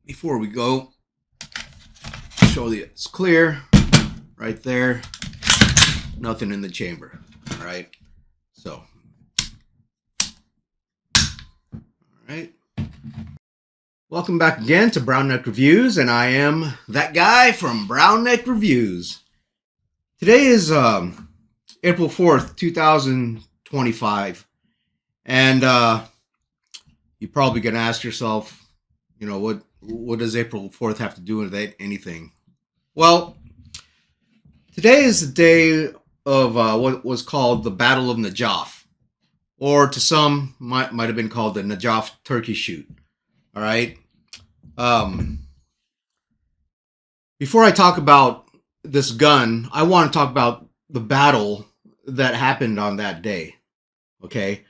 before we go, show you it's clear right there. Nothing in the chamber. All right. So, all right. Welcome back again to Brown Neck Reviews, and I am that guy from Brown Neck Reviews. Today is April 4th, 2025, and you're probably going to ask yourself, you know, what does April 4th have to do with anything? Well, today is the day of what was called the Battle of Najaf, or to some might have been called the Najaf Turkey Shoot. All right. Before I talk about this gun, I want to talk about the battle that happened on that day. Okay.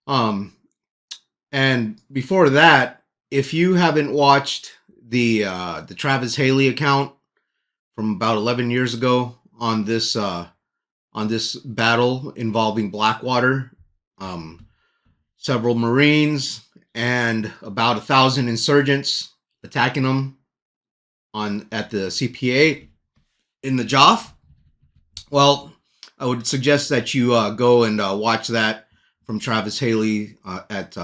And before that, if you haven't watched the Travis Haley account from about 11 years ago on this battle involving Blackwater, several Marines and about 1,000 insurgents attacking them at the CPA in Najaf. Well, I would suggest that you go and watch that from Travis Haley at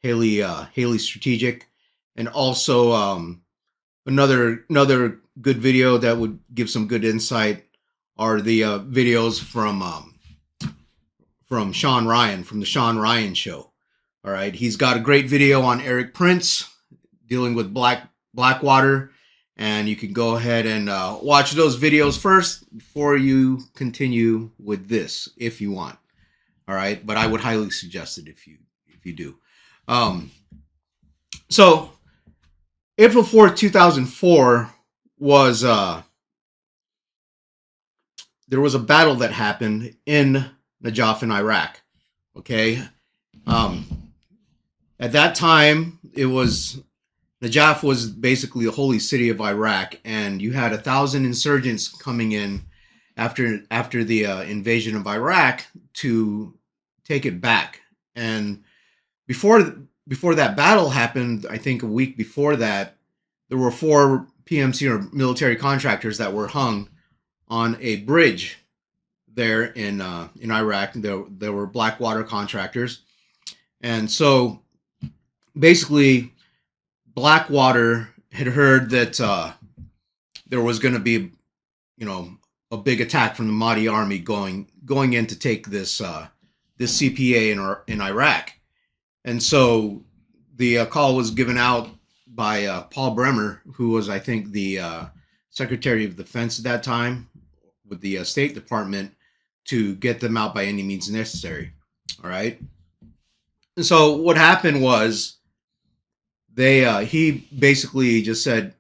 Haley Strategic, and also another good video that would give some good insight are the videos from Sean Ryan from the Sean Ryan Show. All right, he's got a great video on Eric Prince dealing with Blackwater, and you can go ahead and watch those videos first before you continue with this if you want. All right, but I would highly suggest it if you do. So April 4th, 2004 was there was a battle that happened in Najaf in Iraq. Okay. At that time, Najaf was basically the holy city of Iraq, and you had 1,000 insurgents coming in after the invasion of Iraq to take it back. And before that battle happened, I think a week before that, there were 4 PMC or military contractors that were hung on a bridge there in Iraq. There were Blackwater contractors, and so basically Blackwater had heard that there was going to be, a big attack from the Mahdi army going in to take this CPA in Iraq. And so the call was given out by Paul Bremer, who was, I think, the Secretary of Defense at that time with the State Department, to get them out by any means necessary. All right. And so what happened was he basically just said,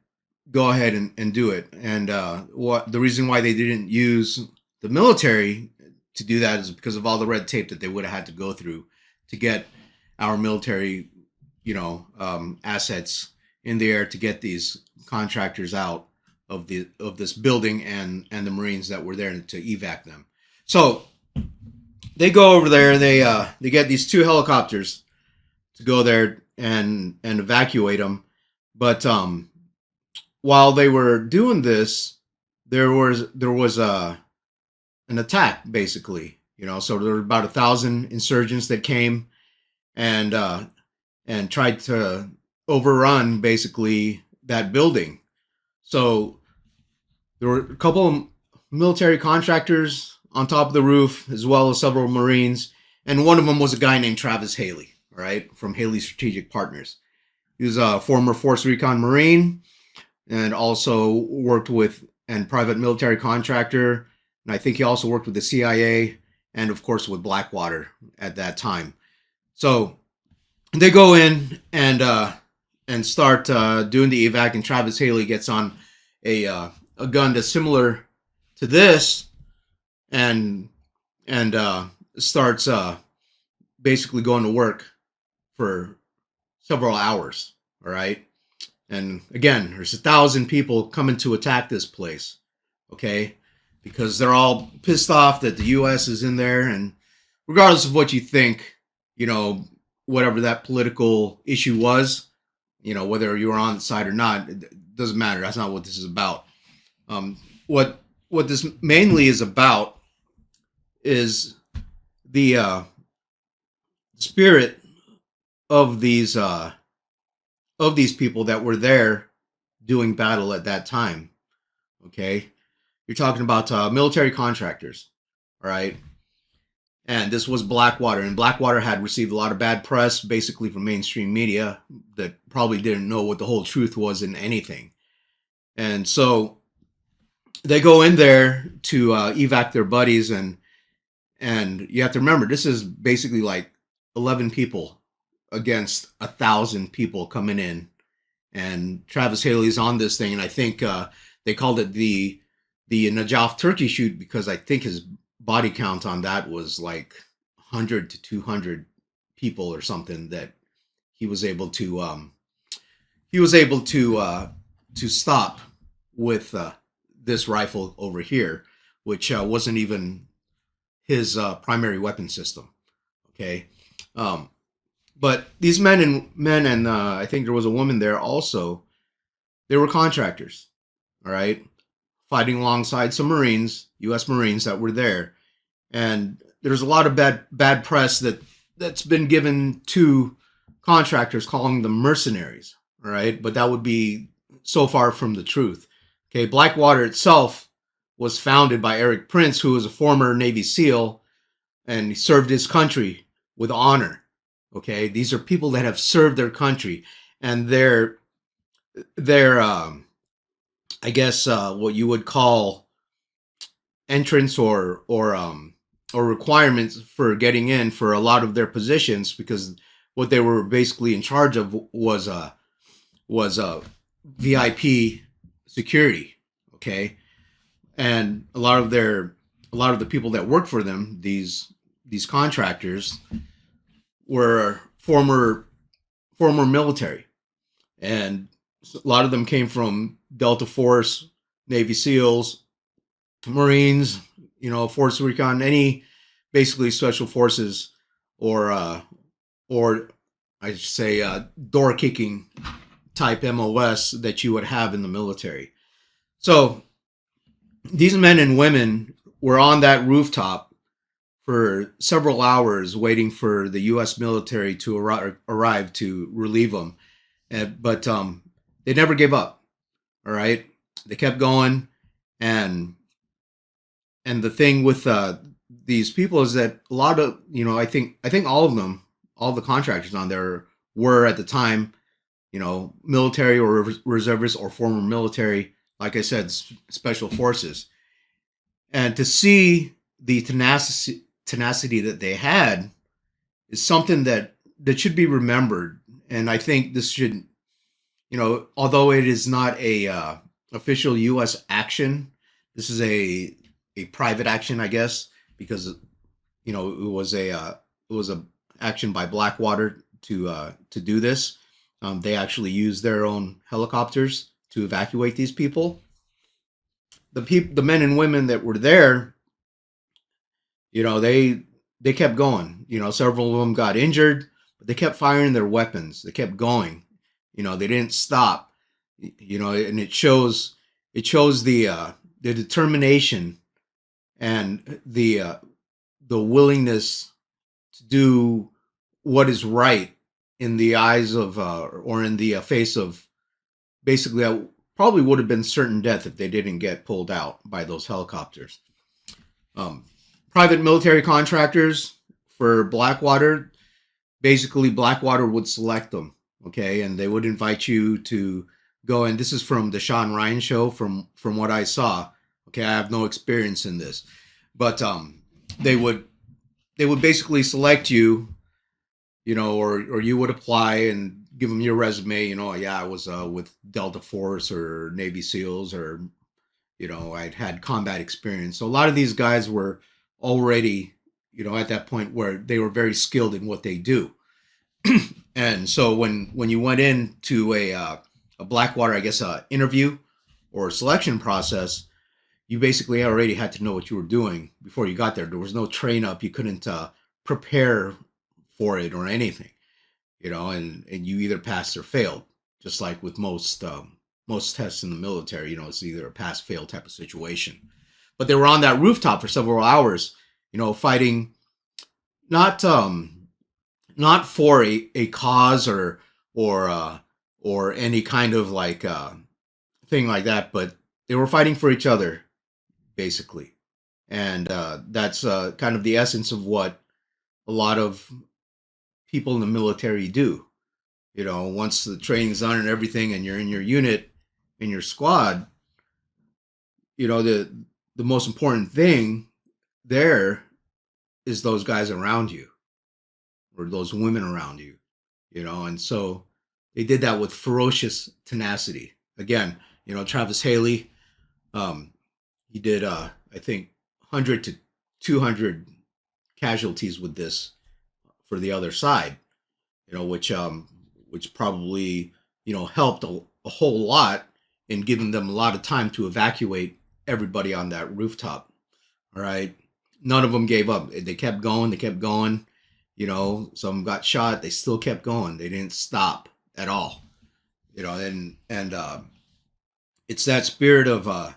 go ahead and do it. And the reason why they didn't use the military to do that is because of all the red tape that they would have had to go through to get our military, assets in the air to get these contractors out of this building and the Marines that were there to evac them. So they go over there. They get these 2 helicopters to go there and evacuate them. But while they were doing this, there was an attack, basically. So there were about 1,000 insurgents that came and tried to overrun basically that building. So there were a couple of military contractors on top of the roof, as well as several Marines, and one of them was a guy named Travis Haley, all right, from Haley Strategic Partners. He was a former Force Recon Marine, and also worked with and private military contractor, and I think he also worked with the CIA and, of course, with Blackwater at that time. So they go in and start doing the evac, and Travis Haley gets on a gun that's similar to this, and starts basically going to work for several hours. All right. And again, there's 1,000 people coming to attack this place. Okay. Because they're all pissed off that the U.S. is in there. And regardless of what you think, whatever that political issue was, whether you were on the side or not, it doesn't matter. That's not what this is about. What this mainly is about is the spirit of these people that were there doing battle at that time. Okay, you're talking about military contractors, all right? And this was Blackwater, and Blackwater had received a lot of bad press, basically from mainstream media that probably didn't know what the whole truth was in anything. And so they go in there to evac their buddies, and you have to remember, this is basically like 11 people against 1,000 people coming in, and Travis Haley's on this thing, and I think they called it the Najaf turkey shoot because I think his body count on that was like 100 to 200 people or something that he was able to stop with this rifle over here, which wasn't even his primary weapon system. Okay, but these men and I think there was a woman there also. They were contractors, all right, fighting alongside some Marines, U.S. Marines that were there, and there's a lot of bad press that's been given to contractors, calling them mercenaries, all right, but that would be so far from the truth. Okay, Blackwater itself was founded by Eric Prince, who was a former Navy SEAL, and he served his country with honor. Okay, these are people that have served their country, and their I guess what you would call entrance or requirements for getting in for a lot of their positions, because what they were basically in charge of was VIP security. Okay, and a lot of the people that worked for them, these contractors, were former military, and a lot of them came from Delta Force, Navy SEALs, Marines, Force Recon, any basically special forces, or I should say door kicking type MOS that you would have in the military. So these men and women were on that rooftop for several hours waiting for the U.S. military to arrive to relieve them. But they never gave up. All right, they kept going, and the thing with these people is that a lot of I think all of them, all the contractors on there were at the time, military or reservists or former military. Like I said, special forces, and to see the tenacity that they had is something that should be remembered. And I think this should, although it is not a official U.S. action, this is a private action, I guess, because it was a action by Blackwater to do this. They actually used their own helicopters to evacuate these people. The men and women that were there, they kept going. Several of them got injured, but they kept firing their weapons. They kept going. They didn't stop. And it shows the determination and the willingness to do what is right in the eyes of or in the face of basically probably would have been certain death if they didn't get pulled out by those helicopters. Private military contractors for Blackwater, basically Blackwater would select them, okay, and they would invite you to go. And this is from the Sean Ryan show, from what I saw. Okay, I have no experience in this, but they would basically select you, or you would apply and give them your resume. Yeah, I was with Delta Force or Navy SEALs, or I'd had combat experience. So a lot of these guys were already, at that point where they were very skilled in what they do. And so when you went into a Blackwater, I guess, interview or selection process, you basically already had to know what you were doing before you got there. There was no train up. You couldn't prepare for it or anything, and you either passed or failed. just like with most tests in the military. It's either a pass fail type of situation. But they were on that rooftop for several hours, fighting not not for a cause or any kind of like thing like that, but they were fighting for each other basically, and that's kind of the essence of what a lot of people in the military do. Once the training's done and everything, and you're in your unit, in your squad, the most important thing there is those guys around you or those women around you, and so they did that with ferocious tenacity. Again, Travis Haley, he did I think 100 to 200 casualties with this for the other side, which probably helped a whole lot in giving them a lot of time to evacuate everybody on that rooftop. All right, none of them gave up. They kept going. They kept going. Some got shot. They still kept going. They didn't stop at all. And it's that spirit of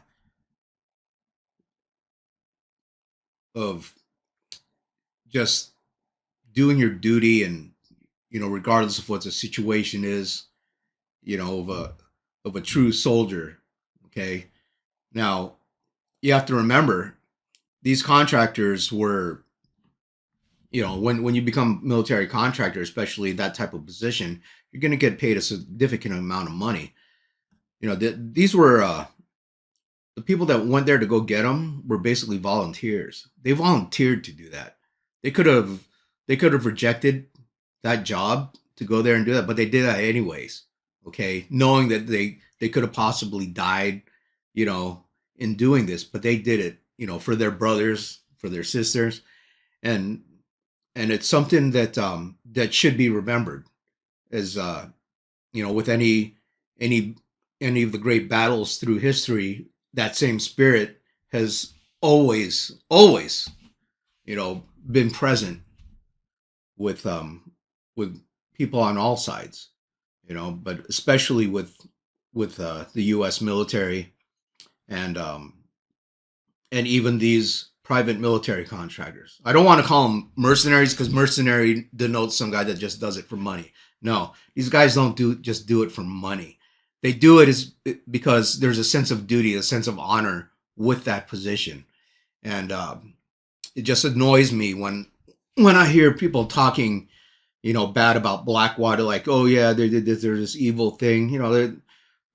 just doing your duty, and regardless of what the situation is, of a true soldier. Okay, now you have to remember these contractors were, when you become military contractor, especially that type of position, you're going to get paid a significant amount of money. These were the people that went there to go get them were basically volunteers. They volunteered to do that. They could have rejected that job to go there and do that, but they did that anyways. Okay, knowing that they could have possibly died, in doing this, but they did it, for their brothers, for their sisters, and it's something that that should be remembered as with any of the great battles through history. That same spirit has always been present with people on all sides, but especially with the U.S. military and even these private military contractors. I don't want to call them mercenaries, because mercenary denotes some guy that just does it for money. No, these guys don't just do it for money. They do it because there's a sense of duty, a sense of honor with that position, and it just annoys me when I hear people talking, bad about Blackwater, like, oh yeah, they did this, there's this evil thing.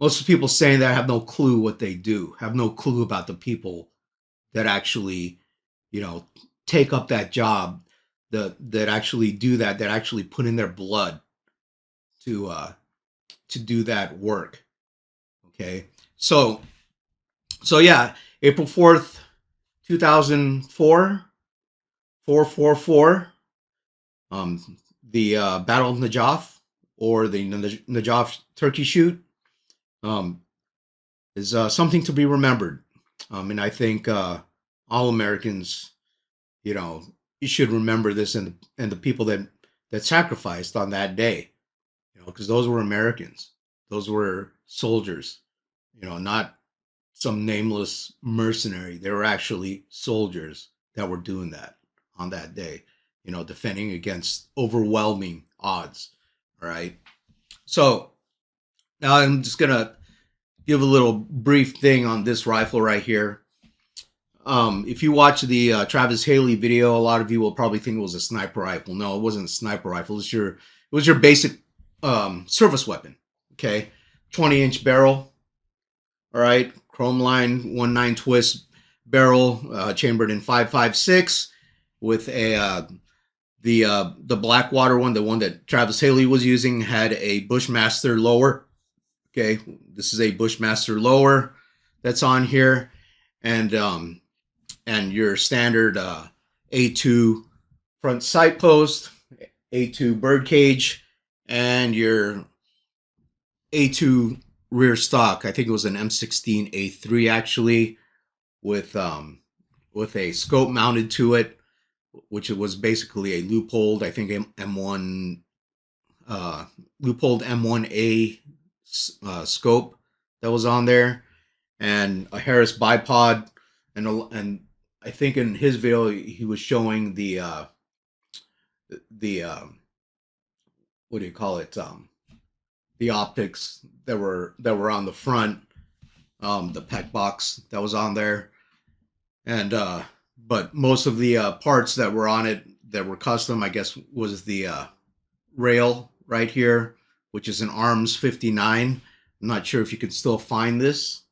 Most of the people saying that have no clue what they do, have no clue about the people that actually, take up that job, that actually do that actually put in their blood to do that work. Okay, so yeah, April 4th, 2004, 444, the Battle of Najaf, or the Najaf turkey shoot, is something to be remembered. And I think all Americans, you should remember this, and the people that sacrificed on that day, because those were Americans, those were soldiers, not some nameless mercenary. They were actually soldiers that were doing that on that day, defending against overwhelming odds. All right. So now I'm just gonna give a little brief thing on this rifle right here. If you watch the Travis Haley video, a lot of you will probably think it was a sniper rifle. No, it wasn't a sniper rifle. It was your basic service weapon. Okay, 20-inch barrel. All right, chrome line 1/9 twist barrel, chambered in 5.56 with the Blackwater one, the one that Travis Haley was using, had a Bushmaster lower. Okay, this is a Bushmaster lower that's on here, and your standard A2 front sight post, A2 bird cage, and your A2 rear stock. I think it was an M16A3 actually, with a scope mounted to it, which it was basically a Leupold, I think M1 Leupold M1A scope that was on there, and a Harris bipod, and I think in his video he was showing the what do you call it, the optics that were on the front, the PEC box that was on there, and but most of the parts that were on it that were custom, I guess, was the rail right here, which is an ARMS 59. I'm not sure if you can still find this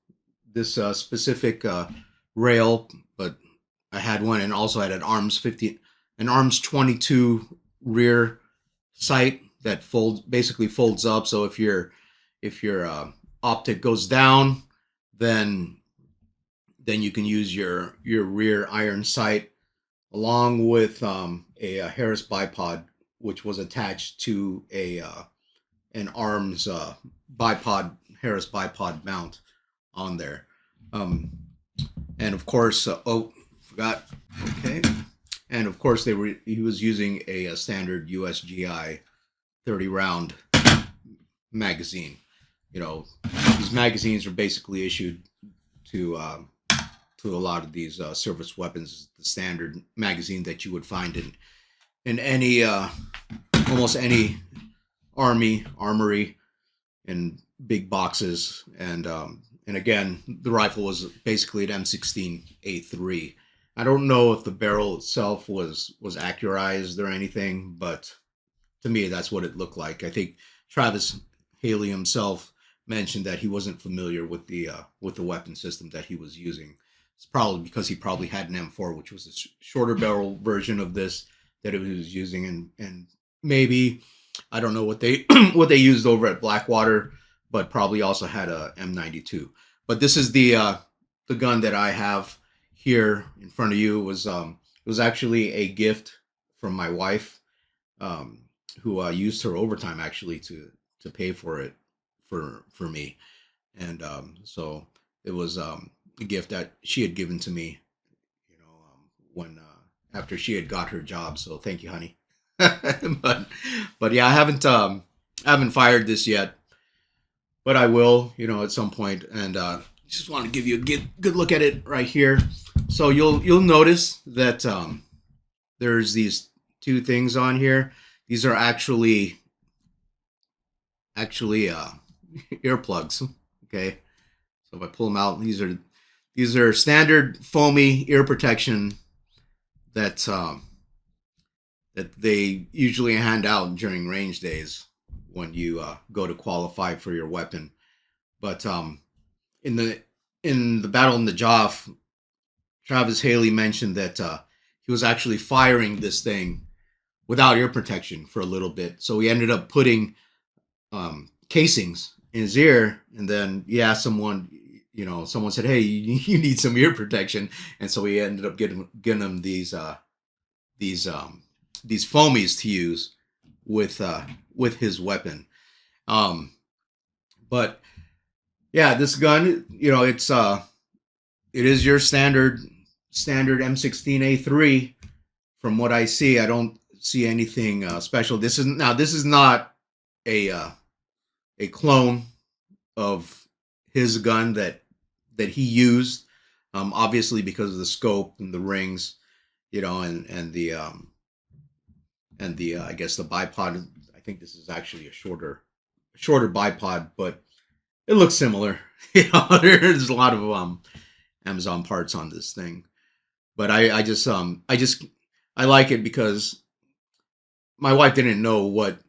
specific rail, but I had one, and also had an ARMS 22 rear sight that basically folds up. So if your optic goes down, then you can use your rear iron sight, along with a Harris bipod, which was attached to an ARMS bipod, Harris bipod mount on there. And of course, forgot. Okay. And of course, he was using a standard USGI 30 round magazine. You know, these magazines are basically issued to a lot of these service weapons. The standard magazine that you would find in any almost any armory in big boxes. And again, the rifle was basically an M16A3. I don't know if the barrel itself was accurized or anything, but to me, that's what it looked like. I think Travis Haley himself mentioned that he wasn't familiar with the weapon system that he was using. It's probably because he probably had an M4, which was a shorter barrel version of this that he was using, and maybe, I don't know what they what they used over at Blackwater, but probably also had a M92. But this is the gun that I have here in front of you. It was actually a gift from my wife, who used her overtime actually to pay for it for me, and so it was a gift that she had given to me, you know, when after she had got her job. So thank you, honey. but yeah, I haven't fired this yet, but I will, you know, at some point. And just want to give you a good look at it right here. So you'll notice that there's these two things on here. These are actually earplugs. Okay, so if I pull them out, these are standard foamy ear protection that that they usually hand out during range days when you go to qualify for your weapon. But in the battle in Najaf, Travis Haley mentioned that he was actually firing this thing without ear protection for a little bit. So he ended up putting casings in his ear, and then he asked someone, you know, someone said, "Hey, you need some ear protection," and so he ended up getting him these foamies to use with his weapon. But yeah, this gun, you know, it is your standard M16A3. From what I see, I don't see anything special. This is not a clone of his gun that he used, obviously because of the scope and the rings, you know, and the I guess the bipod. I think this is actually a shorter bipod, but it looks similar. You know, there's a lot of Amazon parts on this thing, but I just I like it because my wife didn't know what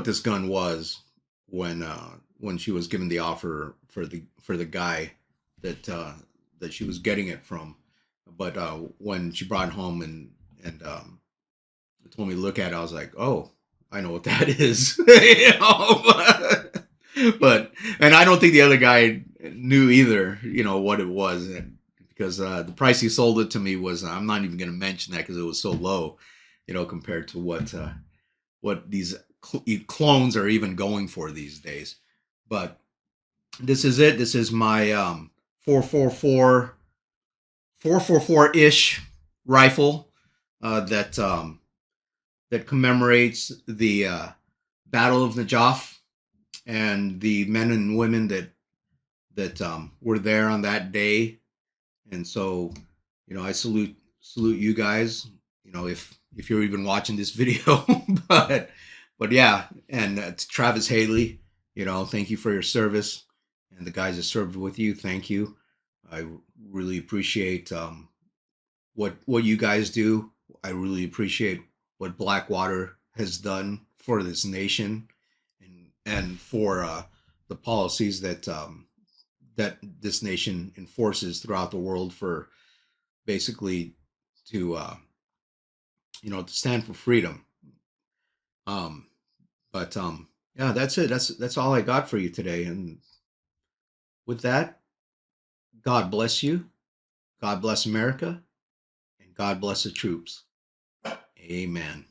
this gun was when she was given the offer for the guy that she was getting it from. But when she brought it home and told me to look at it, I was like, oh, I know what that is. You know? But and I don't think the other guy knew either, you know, what it was, because the price he sold it to me was, I'm not even going to mention that because it was so low, you know, compared to what these clones are even going for these days. But this is it. This is my 444-ish rifle that commemorates the Battle of Najaf. and the men and women that were there on that day. And so, I salute you guys. If you're even watching this video, but yeah, and to Travis Haley, thank you for your service, and the guys that served with you, thank you. I really appreciate what you guys do. I really appreciate what Blackwater has done for this nation, and for the policies that this nation enforces throughout the world, for basically to to stand for freedom. Um, but yeah, that's it. That's all I got for you today. And with that, God bless you. God bless America, and God bless the troops. Amen.